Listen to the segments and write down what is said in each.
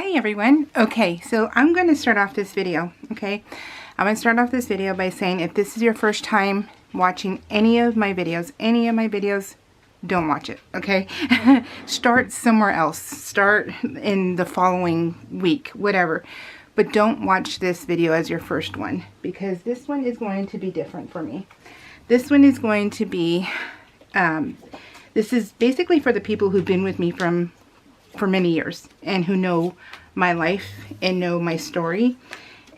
Hi everyone. Okay, so I'm going to start off this video, okay? I'm going to start off this video by saying if this is your first time watching any of my videos, don't watch it, okay? Start somewhere else. Start in the following week, whatever. But don't watch this video as your first one, because this one is going to be different for me. This one is going to be, this is basically for the people who've been with me for many years and who know my life and know my story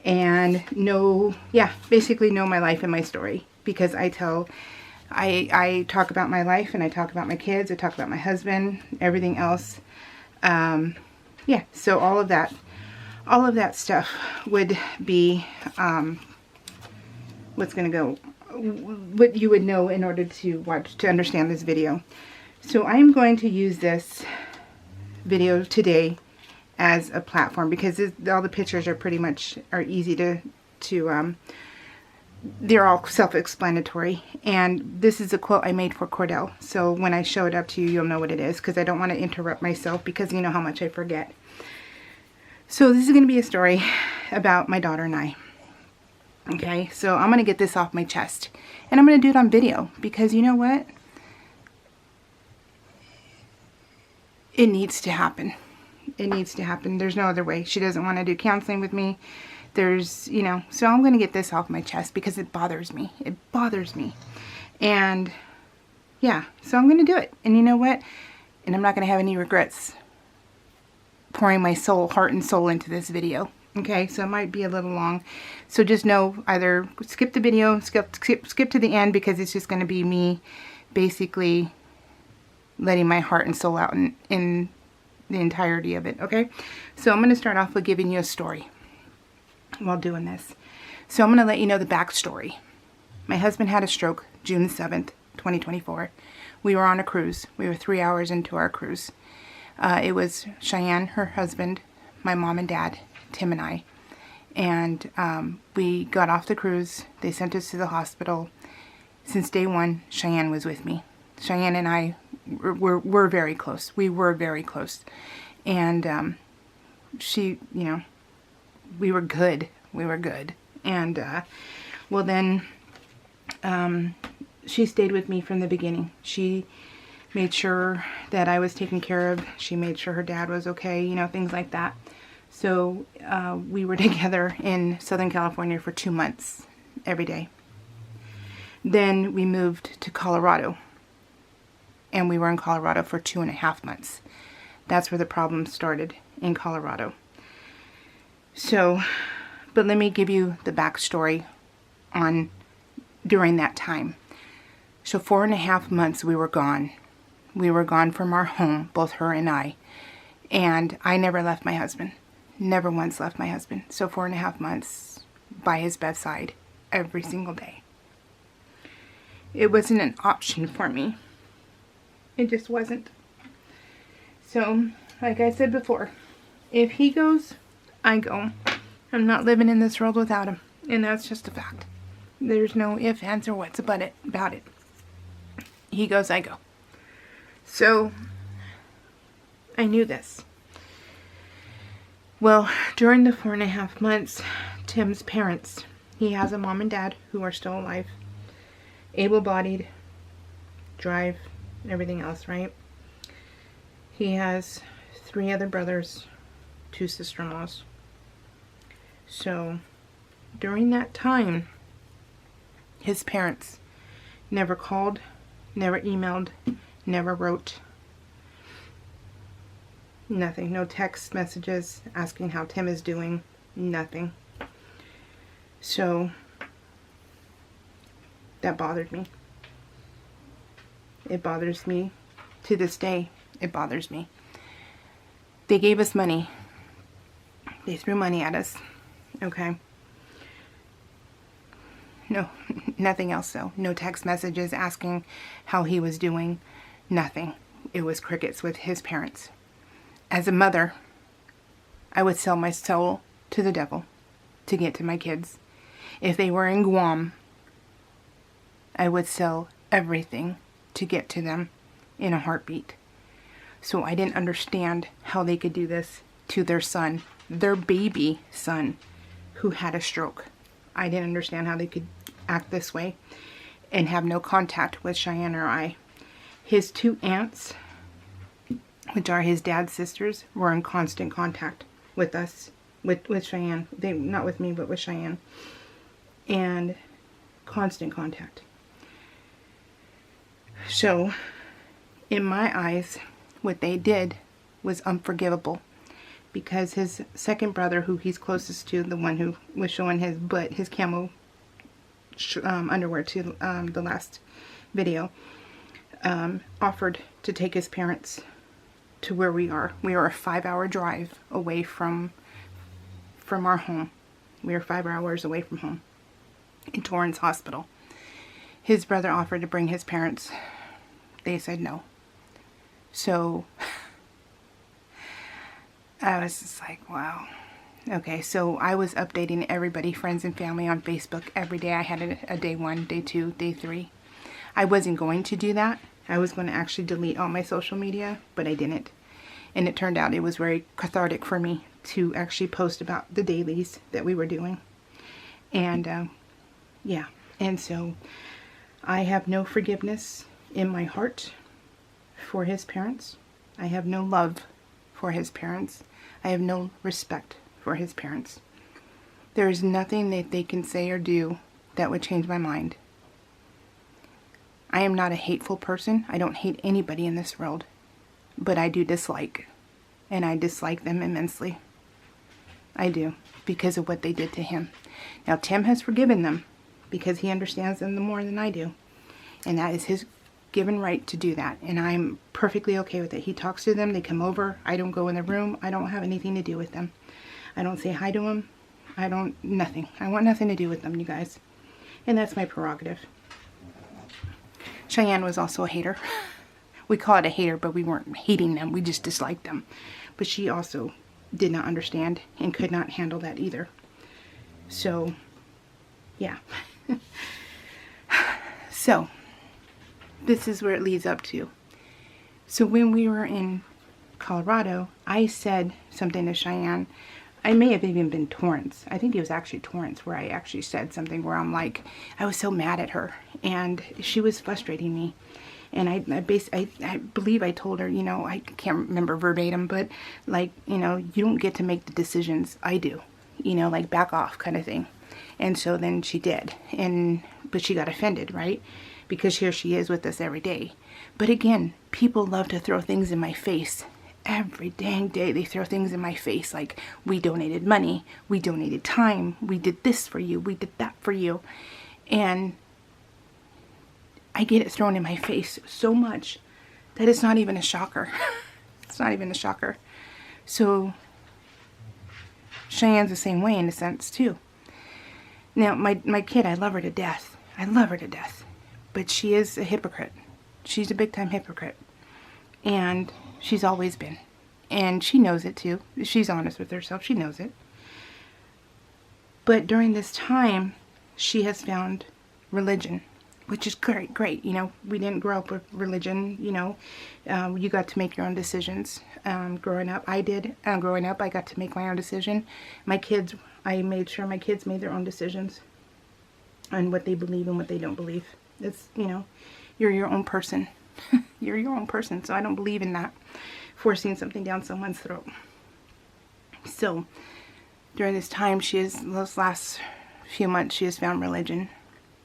and basically know my life and my story, because I talk about my life and I talk about my kids, I talk about my husband, everything else. So all of that stuff would be what you would know in order to understand this video. So I'm going to use this video today as a platform because all the pictures are pretty much easy to they're all self-explanatory, and this is a quote I made for Cordell, so when I show it up to you, you'll know what it is, because I don't want to interrupt myself because you know how much I forget. So this is going to be a story about my daughter and I. Okay, so I'm going to get this off my chest, and I'm going to do it on video because you know what? It needs to happen. It needs to happen. There's no other way. She doesn't want to do counseling with me. So I'm going to get this off my chest because it bothers me. It bothers me. And yeah, so I'm going to do it. And you know what? And I'm not going to have any regrets pouring my heart and soul into this video. Okay, so it might be a little long. So just know, either skip the video, skip to the end, because it's just going to be me basically letting my heart and soul out in the entirety of it, okay? So I'm going to start off with giving you a story while doing this. So I'm going to let you know the backstory. My husband had a stroke June 7th, 2024. We were on a cruise. We were 3 hours into our cruise. It was Cheyenne, her husband, my mom and dad, Tim and I. And we got off the cruise. They sent us to the hospital. Since day one, Cheyenne was with me. Cheyenne and I were very close. We were very close. And she, we were good. We were good. And, well then, she stayed with me from the beginning. She made sure that I was taken care of. She made sure her dad was okay, things like that. So, we were together in Southern California for 2 months, every day. Then we moved to Colorado. And we were in Colorado for 2.5 months. That's where the problem started, in Colorado. So, but let me give you the backstory on during that time. So 4.5 months we were gone. We were gone from our home, both her and I. And I never left my husband. Never once left my husband. So 4.5 months by his bedside every single day. It wasn't an option for me. It just wasn't. So, like I said before, if he goes, I go. I'm not living in this world without him. And that's just a fact. There's no ifs, ands, or whats about it. He goes, I go. So, I knew this. Well, during the 4.5 months, Tim's parents, he has a mom and dad who are still alive, able-bodied, drive, everything else, right? He has 3 other brothers, 2 sister-in-laws. So, during that time, his parents never called, never emailed, never wrote. Nothing. No text messages asking how Tim is doing. Nothing. So, that bothered me. It bothers me to this day. It bothers me. They gave us money. They threw money at us. Okay. No, nothing else though. No text messages asking how he was doing. Nothing. It was crickets with his parents. As a mother, I would sell my soul to the devil to get to my kids. If they were in Guam, I would sell everything to get to them in a heartbeat. So I didn't understand how they could do this to their son, their baby son, who had a stroke. I didn't understand how they could act this way and have no contact with Cheyenne or I. His 2 aunts, which are his dad's sisters, were in constant contact with us, with Cheyenne. They, not with me, but with Cheyenne. And constant contact. So, in my eyes, what they did was unforgivable. Because his second brother, who he's closest to, the one who was showing his butt, his camo underwear to the last video, offered to take his parents to where we are. We are a 5-hour drive away from our home. We are 5 hours away from home in Torrance Hospital. His brother offered to bring his parents. They said no. So I was just like, wow. Okay, so I was updating everybody, friends and family, on Facebook every day. I had a day 1, day 2, day 3. I wasn't going to do that. I was going to actually delete all my social media, but I didn't. And it turned out it was very cathartic for me to actually post about the dailies that we were doing. And, yeah. And so I have no forgiveness in my heart for his parents. I have no love for his parents. I have no respect for his parents. There is nothing that they can say or do that would change my mind. I am not a hateful person. I don't hate anybody in this world. But I do dislike. And I dislike them immensely. I do. Because of what they did to him. Now, Tim has forgiven them. Because he understands them more than I do. And that is his given right to do that. And I'm perfectly okay with it. He talks to them. They come over. I don't go in the room. I don't have anything to do with them. I don't say hi to them. Nothing. I want nothing to do with them, you guys. And that's my prerogative. Cheyenne was also a hater. We call it a hater, but we weren't hating them. We just disliked them. But she also did not understand and could not handle that either. So, yeah. So, this is where it leads up to. So when we were in Colorado, I said something to Cheyenne. I may have even been Torrance. I think it was actually Torrance where I actually said something where I'm like, I was so mad at her. And she was frustrating me. And I believe I told her, you know, I can't remember verbatim, but like, you know, you don't get to make the decisions. I do. You know, like back off kind of thing. And so then she did. But she got offended, right? Because here she is with us every day. But again, people love to throw things in my face. Every dang day they throw things in my face. Like, we donated money. We donated time. We did this for you. We did that for you. And I get it thrown in my face so much that it's not even a shocker. It's not even a shocker. So, Cheyenne's the same way in a sense, too. Now, my kid, I love her to death. I love her to death. But she is a hypocrite. She's a big-time hypocrite. And she's always been. And she knows it, too. She's honest with herself. She knows it. But during this time, she has found religion, which is great. You know, we didn't grow up with religion, you know. You got to make your own decisions. Growing up, I did. Growing up, I got to make my own decision. My kids, I made sure my kids made their own decisions on what they believe and what they don't believe. It's, you know, you're your own person. You're your own person, so I don't believe in that. Forcing something down someone's throat. So, during this time, those last few months, she has found religion.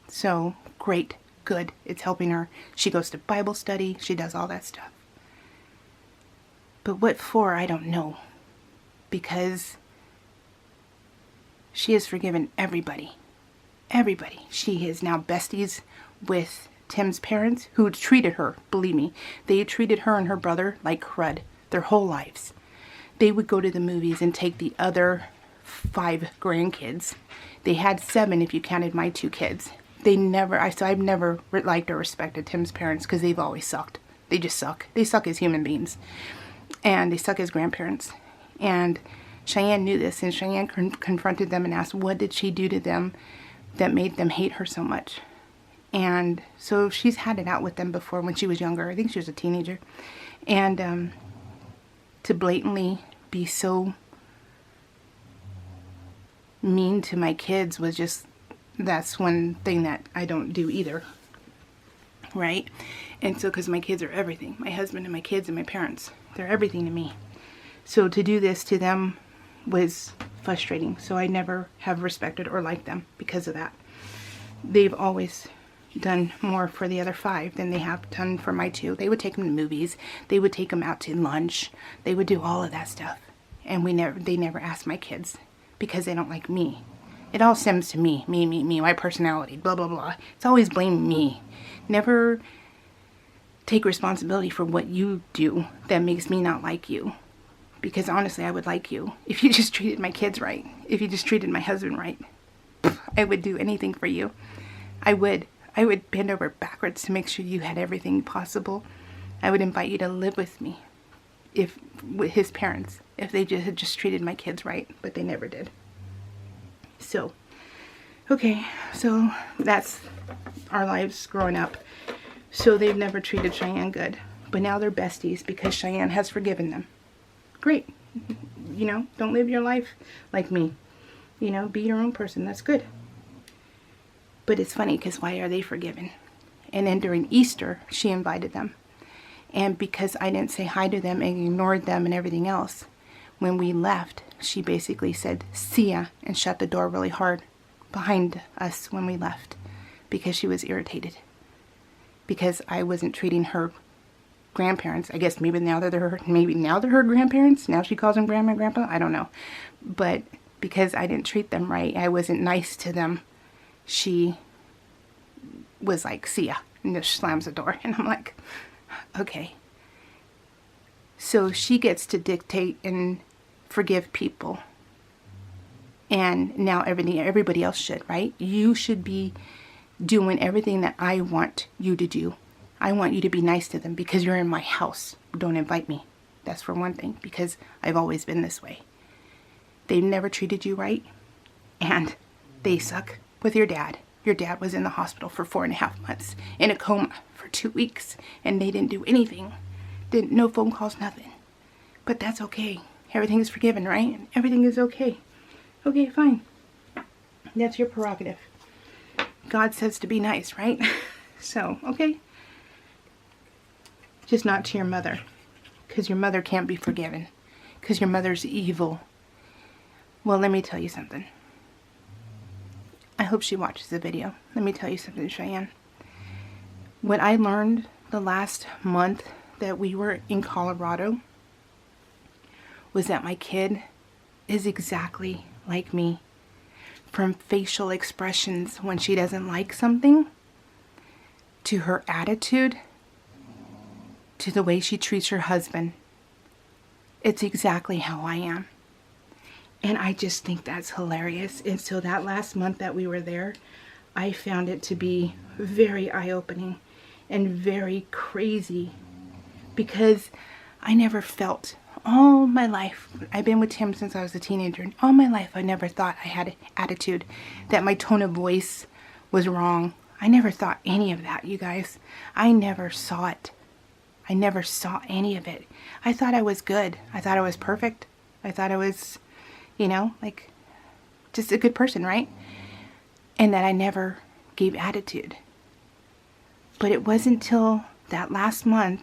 So, great, good, it's helping her. She goes to Bible study, she does all that stuff. But what for, I don't know. Because she has forgiven everybody. Everybody. She is now besties with Tim's parents, who treated her, believe me, they treated her and her brother like crud their whole lives. They would go to the movies and take the other 5 grandkids. They had 7 if you counted my 2 kids. I've never liked or respected Tim's parents because they've always sucked. They just suck. They suck as human beings. And they suck as grandparents. And Cheyenne knew this, and Cheyenne confronted them and asked, what did she do to them that made them hate her so much? And so she's had it out with them before when she was younger. I think she was a teenager. And to blatantly be so mean to my kids was just, that's one thing that I don't do either, right? And so, because my kids are everything, my husband and my kids and my parents, they're everything to me. So to do this to them was frustrating. So I never have respected or liked them because of that. They've always done more for the other 5 than they have done for my 2. They would take them to movies. They would take them out to lunch. They would do all of that stuff. And they never asked my kids because they don't like me. It all stems to me, my personality, blah, blah, blah. It's always blame me. Never take responsibility for what you do that makes me not like you. Because honestly, I would like you if you just treated my kids right. If you just treated my husband right. I would do anything for you. I would bend over backwards to make sure you had everything possible. I would invite you to live with me, with his parents, if they had just treated my kids right, but they never did. So, okay, so that's our lives growing up. So they've never treated Cheyenne good, but now they're besties because Cheyenne has forgiven them. Great. You know, don't live your life like me. You know, be your own person. That's good. But it's funny because why are they forgiven? And then during Easter, she invited them. And because I didn't say hi to them and ignored them and everything else, when we left, she basically said, "See ya," and shut the door really hard behind us when we left because she was irritated. Because I wasn't treating her grandparents. I guess maybe now they're her grandparents. Now she calls them grandma and grandpa. I don't know. But because I didn't treat them right, I wasn't nice to them, she was like, "See ya," and just slams the door. And I'm like, okay. So she gets to dictate and forgive people. And now everybody else should, right? You should be doing everything that I want you to do. I want you to be nice to them because you're in my house. Don't invite me. That's for one thing, because I've always been this way. They've never treated you right, and they suck with your dad. Your dad was in the hospital for 4.5 months, in a coma for 2 weeks, and they didn't do anything. No phone calls, nothing. But that's okay. Everything is forgiven, right? Everything is okay. Okay, fine. That's your prerogative. God says to be nice, right? So, okay. Just not to your mother. Because your mother can't be forgiven. Because your mother's evil. Well, let me tell you something. I hope she watches the video. Let me tell you something, Cheyenne. What I learned the last month that we were in Colorado was that my kid is exactly like me. From facial expressions when she doesn't like something, to her attitude, to the way she treats her husband. It's exactly how I am. And I just think that's hilarious. And so that last month that we were there, I found it to be very eye-opening and very crazy, because I never felt, all my life, I've been with Tim since I was a teenager, and all my life I never thought I had an attitude, that my tone of voice was wrong. I never thought any of that, you guys. I never saw it. I never saw any of it. I thought I was good. I thought I was perfect. I thought I was, you know, like, just a good person, right? And that I never gave attitude. But it wasn't till that last month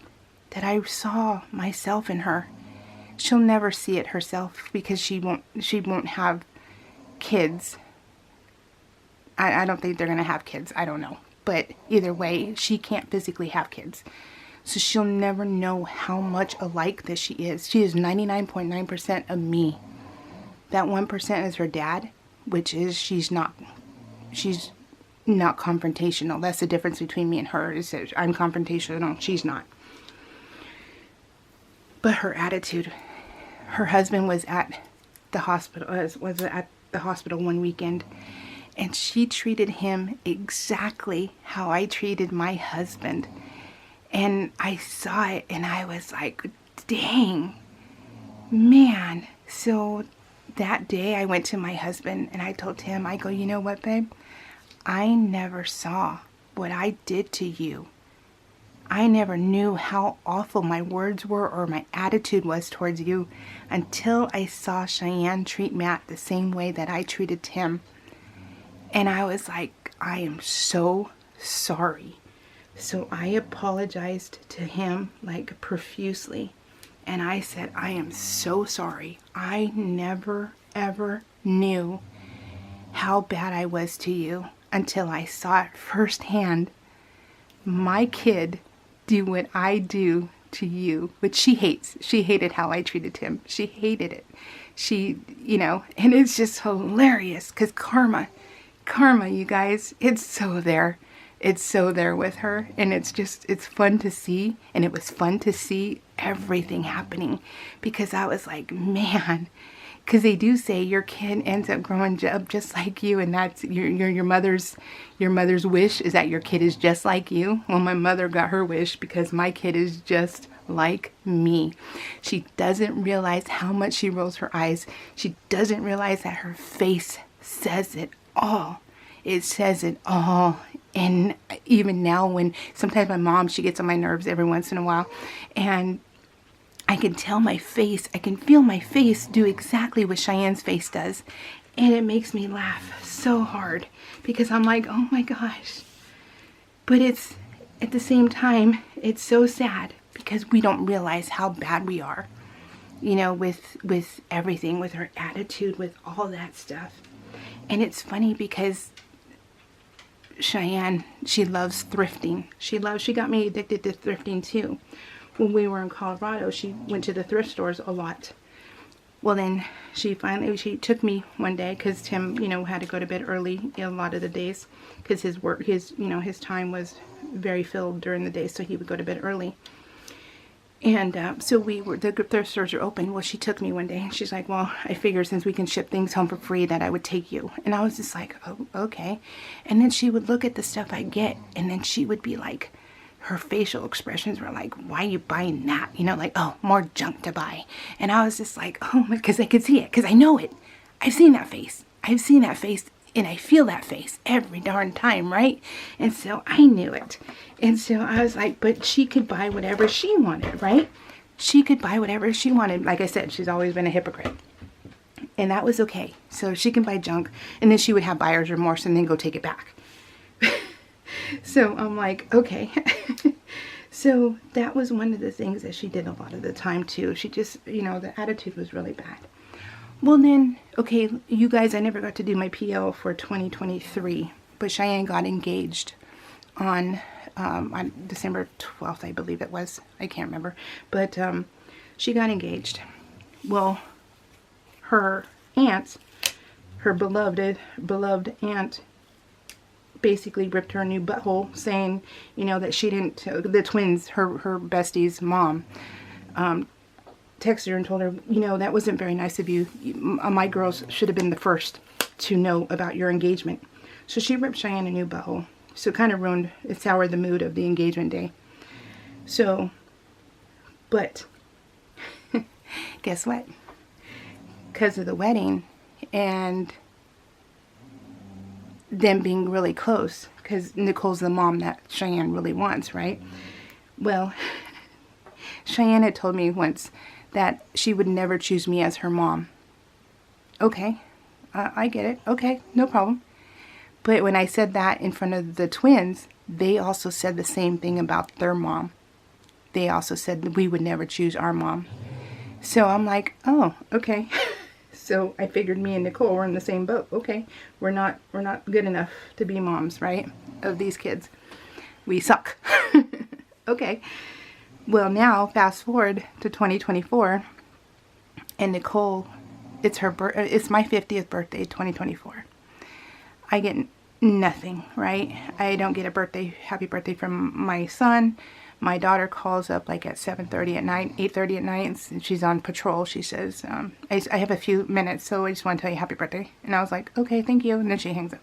that I saw myself in her. She'll never see it herself because she won't have kids. I don't think they're going to have kids. I don't know. But either way, she can't physically have kids. So she'll never know how much alike that she is. She is 99.9% of me. That 1% is her dad, which is she's not confrontational. That's the difference between me and her, is that I'm confrontational, she's not. But her attitude, her husband was at the hospital one weekend, and she treated him exactly how I treated my husband. And I saw it and I was like, dang, man. So that day I went to my husband and I told him, I go, you know what, babe? I never saw what I did to you. I never knew how awful my words were or my attitude was towards you until I saw Cheyenne treat Matt the same way that I treated Tim. And I was like, I am so sorry. So I apologized to him like profusely. And I said, I am so sorry. I never ever knew how bad I was to you until I saw it firsthand. My kid do what I do to you, which she hates. She hated how I treated him. She hated it. She, and it's just hilarious because karma, you guys, it's so there. It's so there with her, and it's fun to see, and it was fun to see everything happening, because I was like, man, because they do say your kid ends up growing up just like you, and that's your mother's wish is that your kid is just like you. Well, my mother got her wish because my kid is just like me. She doesn't realize how much she rolls her eyes. She doesn't realize that her face says it all. It says it all. And even now, when sometimes my mom, she gets on my nerves every once in a while, and I can tell my face, I can feel my face do exactly what Cheyenne's face does. And it makes me laugh so hard because I'm like, oh my gosh. But it's, at the same time, it's so sad because we don't realize how bad we are, with everything, with her attitude, with all that stuff. And it's funny because Cheyenne, she loves thrifting. She got me addicted to thrifting too. When we were in Colorado, she went to the thrift stores a lot. Well, then she took me one day because Tim, had to go to bed early a lot of the days because his time was very filled during the day, so he would go to bed early. And so the thrift stores are open. Well, she took me one day and she's like, well, I figured since we can ship things home for free that I would take you. And I was just like, oh, okay. And then she would look at the stuff I get, and then she would be like, her facial expressions were like, why are you buying that? Like, oh, more junk to buy. And I was just like, oh, because I could see it, because I know it. I've seen that face. And I feel that face every darn time, right? And so I knew it. And so I was like, but she could buy whatever she wanted, right? She could buy whatever she wanted. Like I said, she's always been a hypocrite. And that was okay. So she can buy junk, and then she would have buyer's remorse and then go take it back. So I'm like, okay. So that was one of the things that she did a lot of the time too. She just, the attitude was really bad. Well then, okay, you guys, I never got to do my PL for 2023, but Cheyenne got engaged on December 12th, I believe it was. I can't remember. But she got engaged. Well, her aunt, her beloved aunt, basically ripped her a new butthole, saying, that she didn't, the twins, her bestie's mom, texted her and told her, that wasn't very nice of you. My girls should have been the first to know about your engagement. So she ripped Cheyenne a new butthole. So it kind of it soured the mood of the engagement day. So, but, guess what? Because of the wedding and them being really close, because Nicole's the mom that Cheyenne really wants, right? Well, Cheyenne had told me once that she would never choose me as her mom. Okay, I get it. Okay, no problem. But when I said that in front of the twins, they also said the same thing about their mom. They also said that we would never choose our mom. So I'm like, oh, okay. So I figured me and Nicole were in the same boat. Okay, we're not good enough to be moms, right? Of these kids. We suck. Okay. Well, now fast forward to 2024, and Nicole, it's my 50th birthday, 2024. I get nothing, right? I don't get a happy birthday from my son. My daughter calls up like at 7:30 at night, 8:30 at night, and she's on patrol. She says, I have a few minutes, so I just want to tell you happy birthday. And I was like, okay, thank you. And then she hangs up.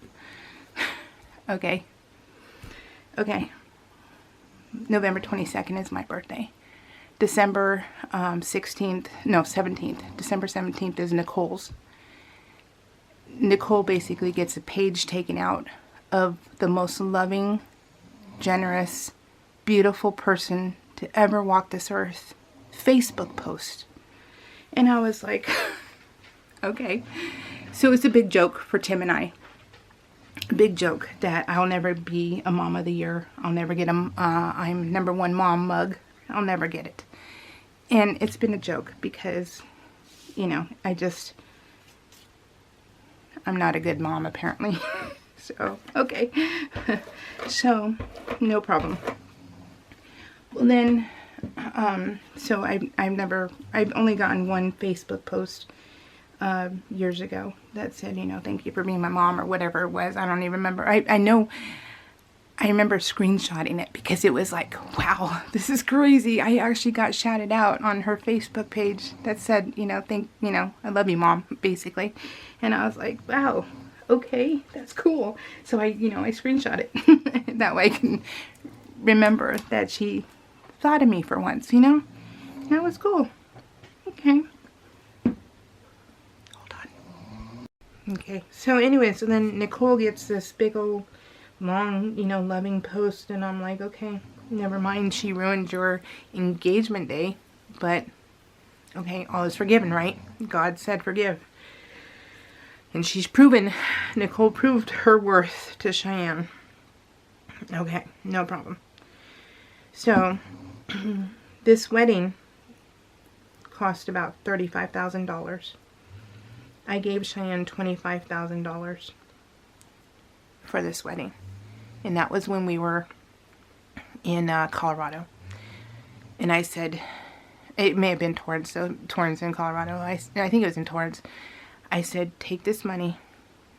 Okay. November 22nd is my birthday. December 17th. December 17th is Nicole's. Nicole basically gets a page taken out of the most loving, generous, beautiful person to ever walk this earth Facebook post. And I was like, okay. So it's a big joke for Tim and I. A big joke that I'll never be a mom of the year. I'll never get a I'm #1 mom mug. I'll never get it. And it's been a joke because, you know, I'm not a good mom apparently. So, okay. So, no problem. Well then, so I've only gotten one Facebook post years ago that said, you know, thank you for being my mom or whatever it was. I don't even remember. I remember screenshotting it because it was like, wow, this is crazy. I actually got shouted out on her Facebook page that said, you know, I love you, Mom, basically. And I was like, wow, okay, that's cool. So I screenshot it. That way I can remember that she thought of me for once, you know? That was cool. Okay. Hold on. Okay, so anyway, so then Nicole gets this big old long, you know, loving post, and I'm like, okay, never mind, she ruined your engagement day, but okay, all is forgiven, right? God said forgive. And she's proven, Nicole proved her worth to Cheyenne. Okay, no problem. So, this wedding cost about $35,000. I gave Cheyenne $25,000 for this wedding. And that was when we were in Colorado. And I said, it may have been Torrance in Colorado. I think it was in Torrance. I said, take this money,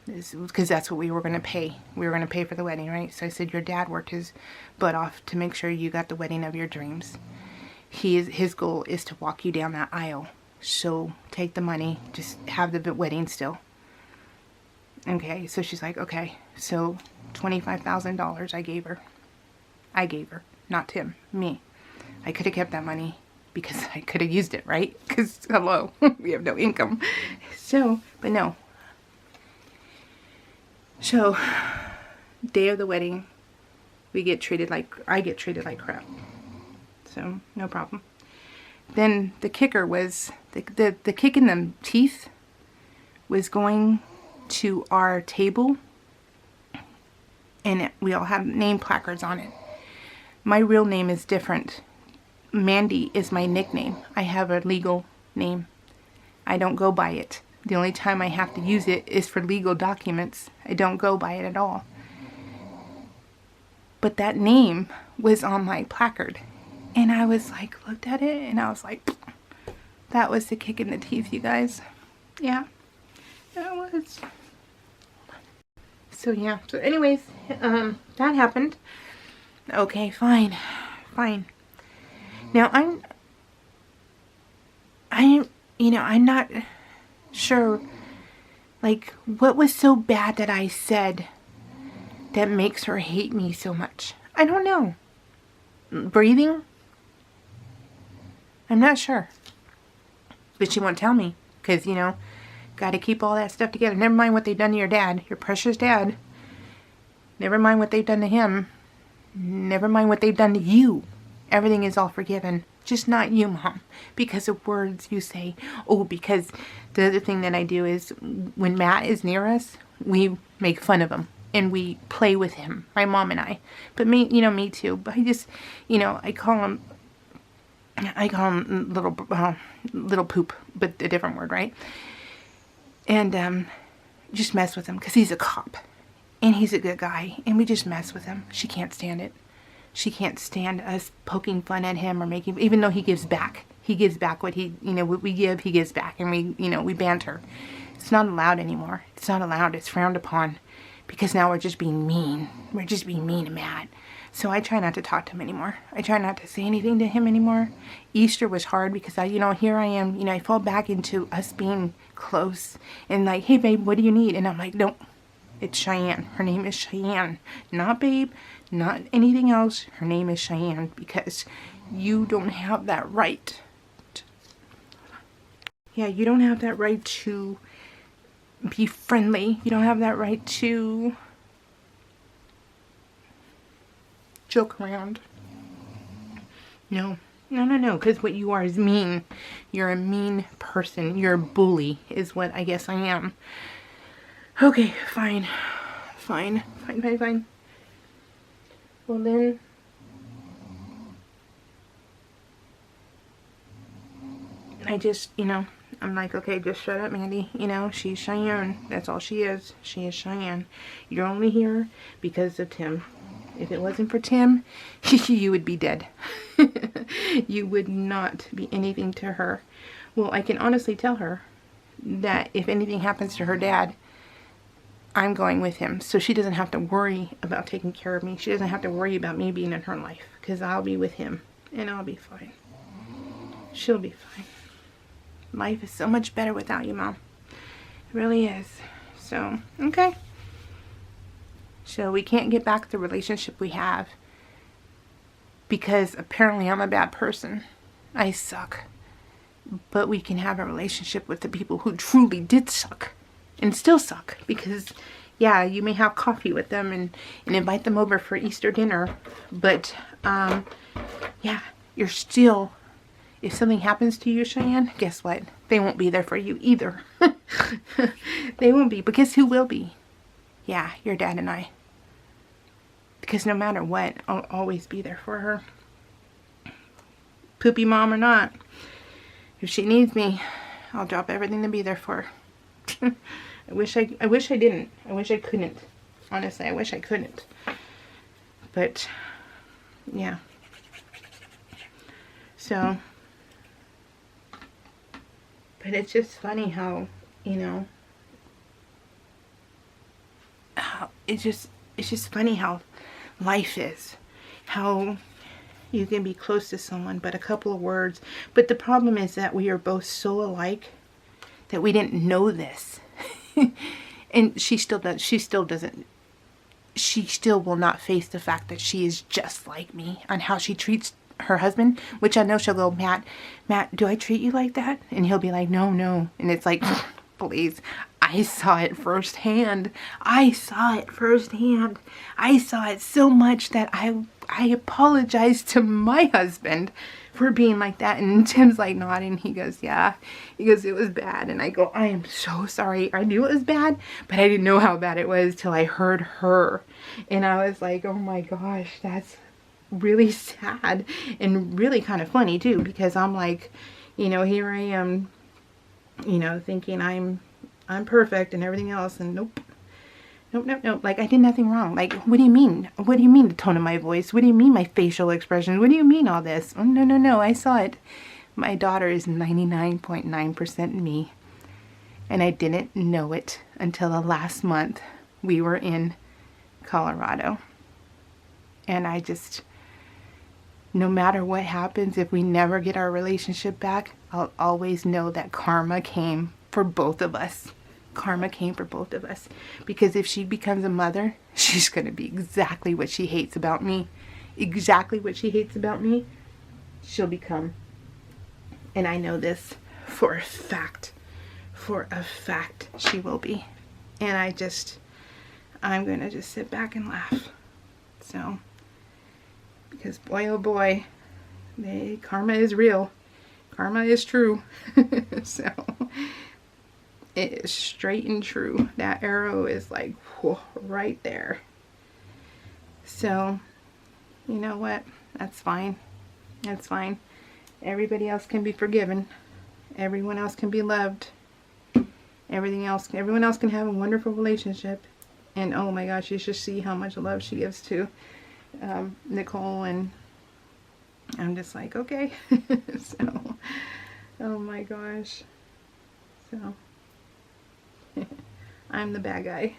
because that's what we were going to pay. We were going to pay for the wedding, right? So I said, your dad worked his butt off to make sure you got the wedding of your dreams. His goal is to walk you down that aisle. So take the money, just have the wedding still. Okay, so she's like, okay, so $25,000 I gave her, not Tim, me. I could have kept that money because I could have used it, right? Because, hello, we have no income. So, but no. So, day of the wedding, I get treated like crap. So, no problem. Then the kicker was, the kick in the teeth was going to our table, and we all have name placards on it. My real name is different. Mandy is my nickname. I have a legal name. I don't go by it. The only time I have to use it is for legal documents. I don't go by it at all. But that name was on my placard. And I was like, looked at it, and I was like, that was the kick in the teeth, you guys. Yeah, that was. So yeah, so anyways, that happened. Okay, fine. Now I'm not sure, like, what was so bad that I said that makes her hate me so much. I don't know. Breathing? I'm not sure. But she won't tell me, because, you know, got to keep all that stuff together. Never mind what they've done to your dad, your precious dad. Never mind what they've done to him. Never mind what they've done to you. Everything is all forgiven. Just not you, Mom. Because of words you say. Oh, because the other thing that I do is when Matt is near us, we make fun of him. And we play with him. My mom and I. But me too. But I just, I call him little poop. But a different word, right? And just mess with him. Because he's a cop. And he's a good guy. And we just mess with him. She can't stand it. She can't stand us poking fun at him or making, even though he gives back. He gives back what what we give, he gives back. And we banter. It's not allowed anymore. It's not allowed. It's frowned upon. Because now we're just being mean. We're just being mean and mad. So I try not to talk to him anymore. I try not to say anything to him anymore. Easter was hard because here I am, I fall back into us being close. And like, hey babe, what do you need? And I'm like, no, it's Cheyenne. Her name is Cheyenne. Not babe, not anything else. Her name is Cheyenne because you don't have that right. Yeah, you don't have that right to be friendly. You don't have that right to joke around. No. No, no, no, because what you are is mean. You're a mean person. You're a bully, is what I guess I am. Okay, fine. Fine. Fine, fine, fine. Well then, I just, I'm like, okay, just shut up, Mandy. She's Cheyenne. That's all she is. She is Cheyenne. You're only here because of Tim. If it wasn't for Tim, you would be dead. You would not be anything to her. Well, I can honestly tell her that if anything happens to her dad, I'm going with him. So she doesn't have to worry about taking care of me. She doesn't have to worry about me being in her life. Because I'll be with him. And I'll be fine. She'll be fine. Life is so much better without you, Mom. It really is. So, okay. So we can't get back the relationship we have because apparently I'm a bad person. I suck. But we can have a relationship with the people who truly did suck and still suck. Because, yeah, you may have coffee with them and invite them over for Easter dinner. But, yeah, you're still... If something happens to you, Cheyenne, guess what? They won't be there for you either. They won't be. Because who will be? Yeah, your dad and I. Because no matter what, I'll always be there for her. Poopy mom or not. If she needs me, I'll drop everything to be there for her. I wish I didn't. I wish I couldn't. Honestly, I wish I couldn't. But, yeah. So... But it's just funny how, it's just funny how life is. How you can be close to someone, but a couple of words. But the problem is that we are both so alike that we didn't know this. And she still doesn't. She still will not face the fact that she is just like me on how she treats her husband, which I know she'll go, Matt, do I treat you like that? And he'll be like, no. And it's like, please, I saw it firsthand. I saw it so much that I apologized to my husband for being like that. And Tim's like nodding. He goes, yeah. He goes, it was bad. And I go, I am so sorry. I knew it was bad, but I didn't know how bad it was till I heard her. And I was like, oh my gosh, that's really sad and really kind of funny too, because I'm like, here I am, thinking I'm perfect and everything else, and nope, like I did nothing wrong. Like, what do you mean? What do you mean the tone of my voice? What do you mean my facial expressions? What do you mean all this? Oh, no, I saw it. My daughter is 99.9% me, and I didn't know it until the last month we were in Colorado. And I just, no matter what happens, if we never get our relationship back, I'll always know that karma came for both of us. Karma came for both of us. Because if she becomes a mother, she's going to be exactly what she hates about me. Exactly what she hates about me, she'll become. And I know this for a fact. For a fact, she will be. And I'm going to just sit back and laugh. So... Because boy, oh boy, karma is real. Karma is true. So, it is straight and true. That arrow is like, whoa, right there. So, you know what? That's fine. That's fine. Everybody else can be forgiven. Everyone else can be loved. Everyone else can have a wonderful relationship. And oh my gosh, you should see how much love she gives to Nicole, and I'm just like, okay. So, oh my gosh. So, I'm the bad guy.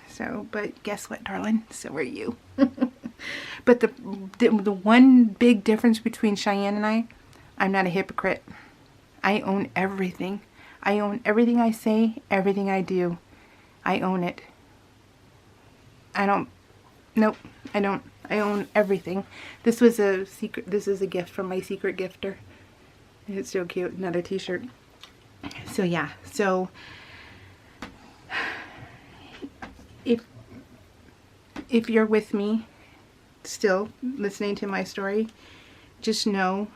So, but guess what, darling? So are you. But the one big difference between Cheyenne and I'm not a hypocrite. I own everything. I own everything I say, everything I do. I own it. I don't. I own everything. This was a secret. This is a gift from my secret gifter. It's so cute. Another t-shirt. So yeah. So if you're with me still listening to my story, just know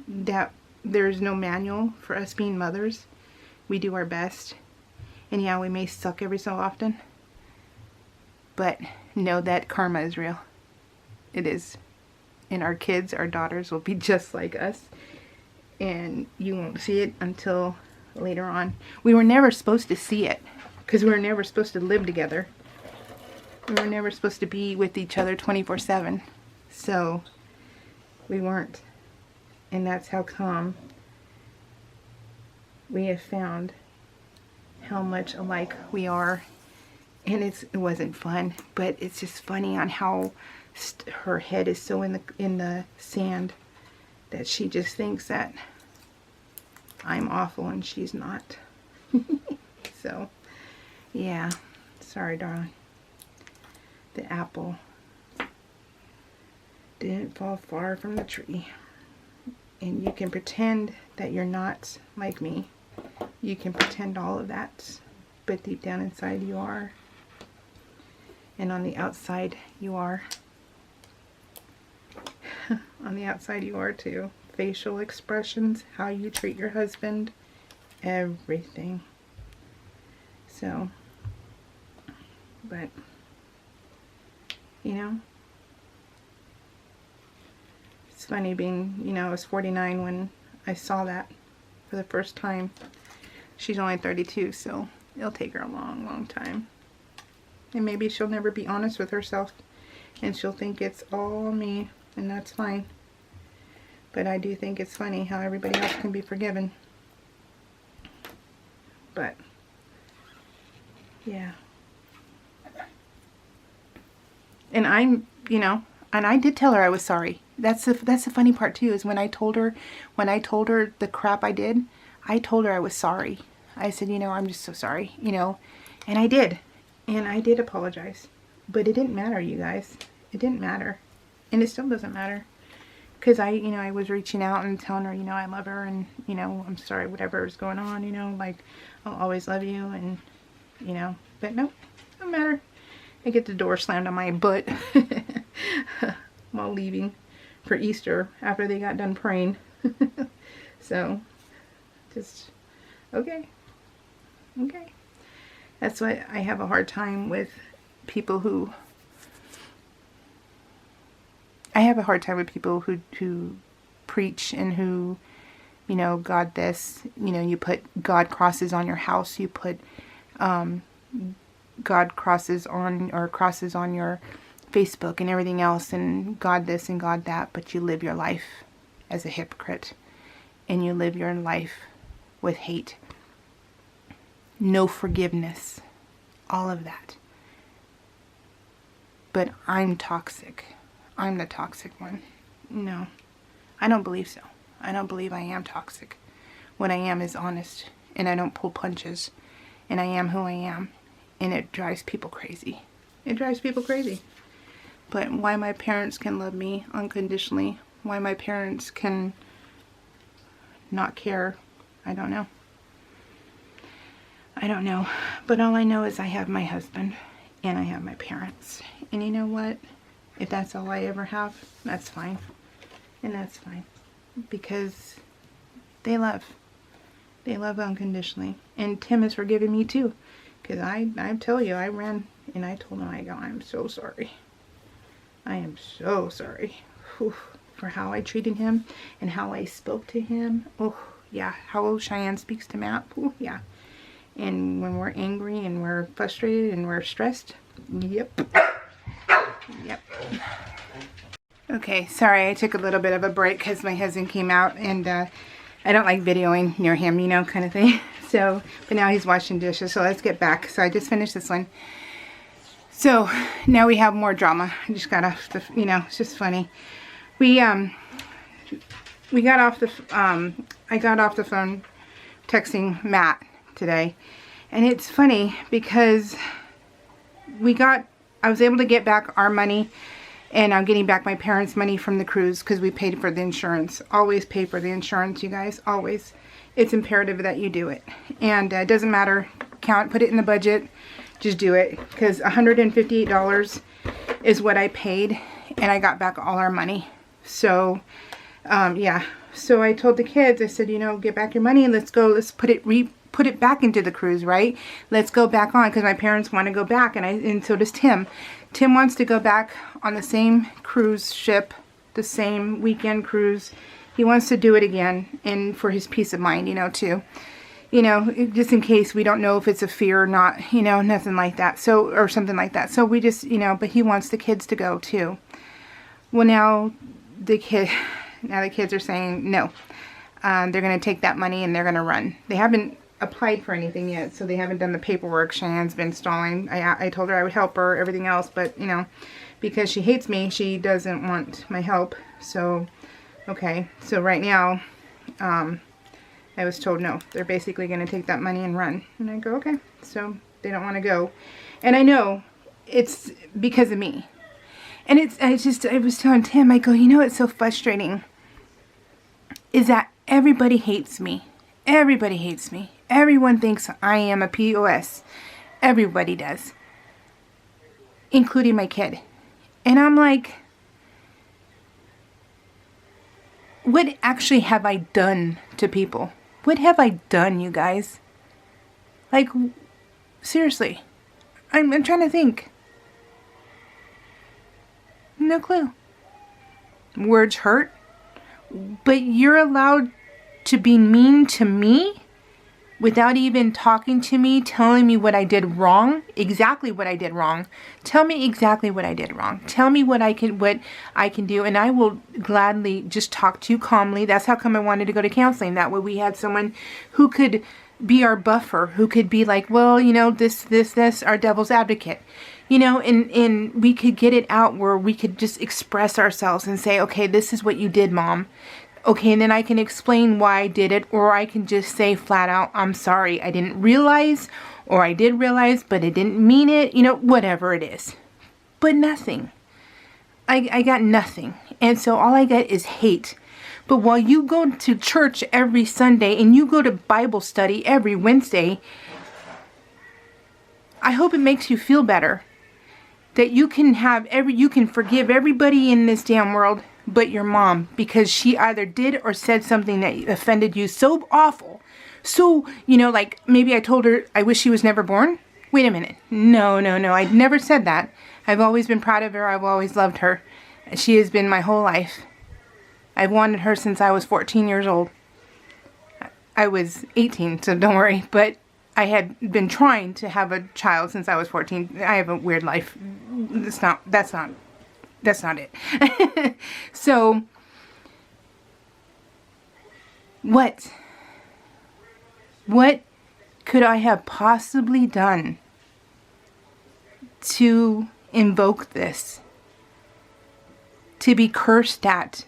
that there's no manual for us being mothers. We do our best. And yeah, we may suck every so often. But know that karma is real. It is. And our kids, our daughters, will be just like us. And you won't see it until later on. We were never supposed to see it. Because we were never supposed to live together. We were never supposed to be with each other 24/7. So, we weren't. And that's how come we have found how much alike we are. And it wasn't fun, but it's just funny on how her head is so in the sand that she just thinks that I'm awful and she's not. So, yeah. Sorry, darling. The apple didn't fall far from the tree. And you can pretend that you're not like me. You can pretend all of that, but deep down inside you are. And on the outside you are. On the outside you are too. Facial expressions, how you treat your husband, everything. So, but, you know, it's funny being, you know, I was 49 when I saw that for the first time. She's only 32, so it'll take her a long, long time. And maybe she'll never be honest with herself, and she'll think it's all me, and that's fine. But I do think it's funny how everybody else can be forgiven. But, yeah. And I'm, you know, and I did tell her I was sorry. That's the funny part too, is when I told her the crap I did, I told her I was sorry. I said, you know, I'm just so sorry, you know, and I did. And I did apologize. But it didn't matter, you guys. It didn't matter. And it still doesn't matter. Because I was reaching out and telling her, you know, I love her and, you know, I'm sorry, whatever is going on, you know, like, I'll always love you and, you know, but no, it doesn't matter. I get the door slammed on my butt while leaving for Easter after they got done praying. So, just, okay. That's why I have a hard time with people who, who preach and who, you know, God this, you know, you put God crosses on your house, you put God crosses on, or crosses on your Facebook and everything else, and God this and God that, but you live your life as a hypocrite, and you live your life with hate, no forgiveness, all of that. But I'm toxic. I'm the toxic one. No, I don't believe so. I don't believe I am toxic. What I am is honest, and I don't pull punches, and I am who I am, and it drives people crazy. It drives people crazy. But why my parents can love me unconditionally, why my parents can not care, I don't know. I don't know. But all I know is I have my husband, and I have my parents. And you know what? If that's all I ever have, that's fine. And that's fine. Because they love. They love unconditionally. And Tim has forgiven me too. Because I tell you, I ran and I told him, I go, I'm so sorry. I am so sorry. Whew, for how I treated him and how I spoke to him. Oh, yeah. How Cheyenne speaks to Matt. Oh, yeah. And when we're angry and we're frustrated and we're stressed. Yep. Yep. Okay, sorry, I took a little bit of a break because my husband came out, and I don't like videoing near him, you know, kind of thing. So, but now he's washing dishes, so let's get back. So I just finished this one. So now we have more drama. I just got off the, you know, it's just funny. We got off the, I got off the phone texting Matt today, and it's funny because I was able to get back our money, and I'm getting back my parents' money from the cruise because we paid for the insurance. Always pay for the insurance, you guys. Always. It's imperative that you do it. And it doesn't matter. Put it in the budget. Just do it. Because $158 is what I paid, and I got back all our money. So, yeah. So I told the kids, I said, you know, get back your money and let's go, let's put it back into the cruise, right? Let's go back on, because my parents want to go back, and so does Tim. Tim wants to go back on the same cruise ship, the same weekend cruise. He wants to do it again, and for his peace of mind, you know, too. You know, just in case we don't know if it's a fear or not, you know, nothing like that. So, or something like that. So we just, you know, but he wants the kids to go too. Well, now the kids are saying no. They're going to take that money and they're going to run. They haven't applied for anything yet, so they haven't done the paperwork. Cheyenne's been stalling. I told her I would help her, everything else, but, you know, because she hates me, she doesn't want my help. So, okay. So right now, I was told no. They're basically going to take that money and run. And I go, okay. So they don't want to go. And I know it's because of me. And I was telling Tim, I go, you know what's so frustrating? Is that everybody hates me. Everybody hates me. Everyone thinks I am a POS. Everybody does. Including my kid. And I'm like, what actually have I done to people? What have I done, you guys? Like, seriously. I'm trying to think. No clue. Words hurt. But you're allowed to be mean to me without even talking to me, telling me what I did wrong, exactly what I did wrong. Tell me exactly what I did wrong. Tell me what I can do, and I will gladly just talk to you calmly. That's how come I wanted to go to counseling. That way we had someone who could be our buffer, who could be like, well, you know, this, our devil's advocate. You know, and we could get it out where we could just express ourselves and say, okay, this is what you did, Mom. Okay, and then I can explain why I did it, or I can just say flat out, I'm sorry, I didn't realize, or I did realize, but I didn't mean it, you know, whatever it is. But nothing. I got nothing. And so all I get is hate. But while you go to church every Sunday, and you go to Bible study every Wednesday, I hope it makes you feel better. That you can forgive everybody in this damn world but your mom, because she either did or said something that offended you so awful. So, you know, like maybe I told her I wish she was never born. Wait a minute. No. I never said that. I've always been proud of her. I've always loved her. She has been my whole life. I've wanted her since I was 14 years old. I was 18, so don't worry. But I had been trying to have a child since I was 14. I have a weird life. That's not it. So, what could I have possibly done to invoke this? To be cursed at,